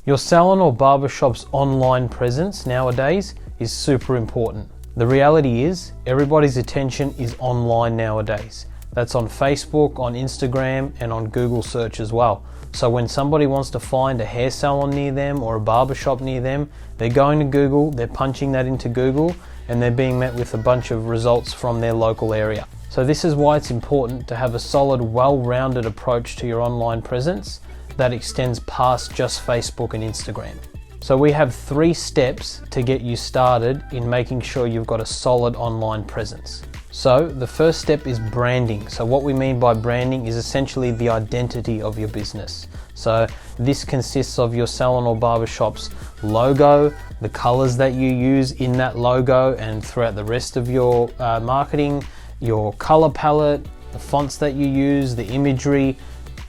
Your salon or barbershop's online presence nowadays is super important. The reality is everybody's attention is online nowadays. That's on Facebook, on Instagram, and on Google search as well. So when somebody wants to find a hair salon near them or a barbershop near them, they're going to Google, they're punching that into Google, and they're being met with a bunch of results from their local area. So this is why it's important to have a solid, well-rounded approach to your online presence that extends past just Facebook and Instagram. So we have 3 steps to get you started in making sure you've got a solid online presence. So the first step is branding. So what we mean by branding is essentially the identity of your business. So this consists of your salon or barbershop's logo, the colors that you use in that logo and throughout the rest of your marketing, your color palette, the fonts that you use, the imagery.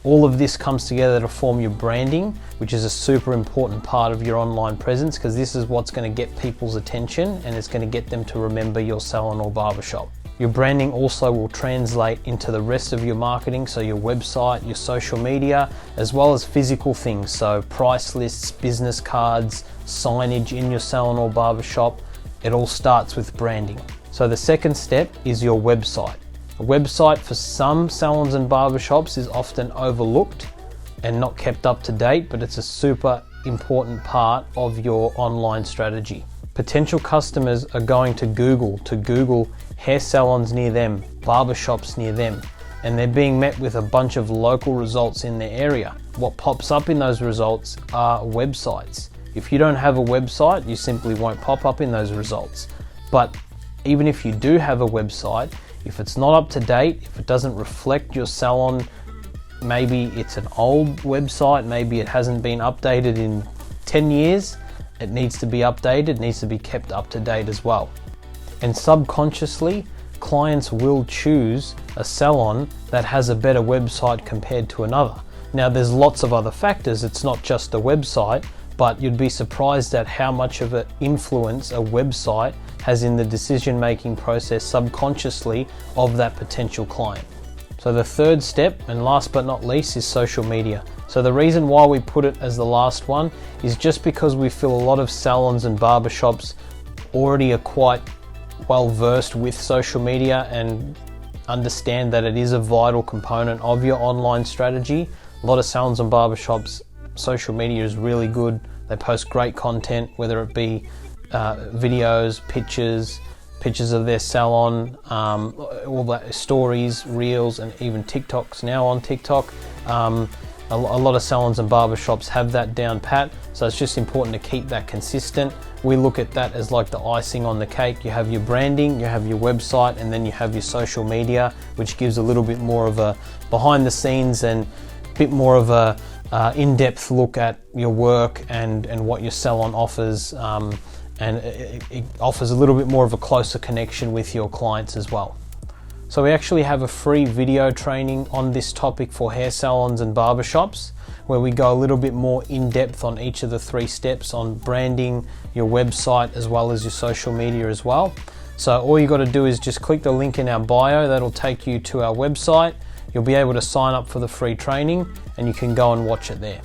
All of this comes together to form your branding, which is a super important part of your online presence because this is what's going to get people's attention and it's going to get them to remember your salon or barbershop. Your branding also will translate into the rest of your marketing, so your website, your social media, as well as physical things, so price lists, business cards, signage in your salon or barbershop. It all starts with branding. So the second step is your website. A website for some salons and barbershops is often overlooked and not kept up to date, but it's a super important part of your online strategy. Potential customers are going to Google hair salons near them, barbershops near them, and they're being met with a bunch of local results in their area. What pops up in those results are websites. If you don't have a website, you simply won't pop up in those results. But even if you do have a website, if it's not up to date, if it doesn't reflect your salon, maybe it's an old website, maybe it hasn't been updated in 10 years, it needs to be updated, it needs to be kept up to date as well. And subconsciously, clients will choose a salon that has a better website compared to another. Now there's lots of other factors, it's not just the website, but you'd be surprised at how much of an influence a website has in the decision-making process subconsciously of that potential client. So the third step, and last but not least, is social media. So the reason why we put it as the last one is just because we feel a lot of salons and barbershops already are quite well versed with social media and understand that it is a vital component of your online strategy. A lot of salons and barbershops, social media is really good. They post great content, whether it be videos, pictures of their salon, all that, stories, reels, and even TikToks now on TikTok. A lot of salons and barbershops have that down pat, so it's just important to keep that consistent. We look at that as like the icing on the cake. You have your branding, you have your website, and then you have your social media, which gives a little bit more of a behind the scenes and a bit more of a in-depth look at your work and what your salon offers, and it offers a little bit more of a closer connection with your clients as well. So we actually have a free video training on this topic for hair salons and barbershops, where we go a little bit more in depth on each of the 3 steps on branding, your website, as well as your social media as well. So all you got to do is just click the link in our bio. That'll take you to our website. You'll be able to sign up for the free training and you can go and watch it there.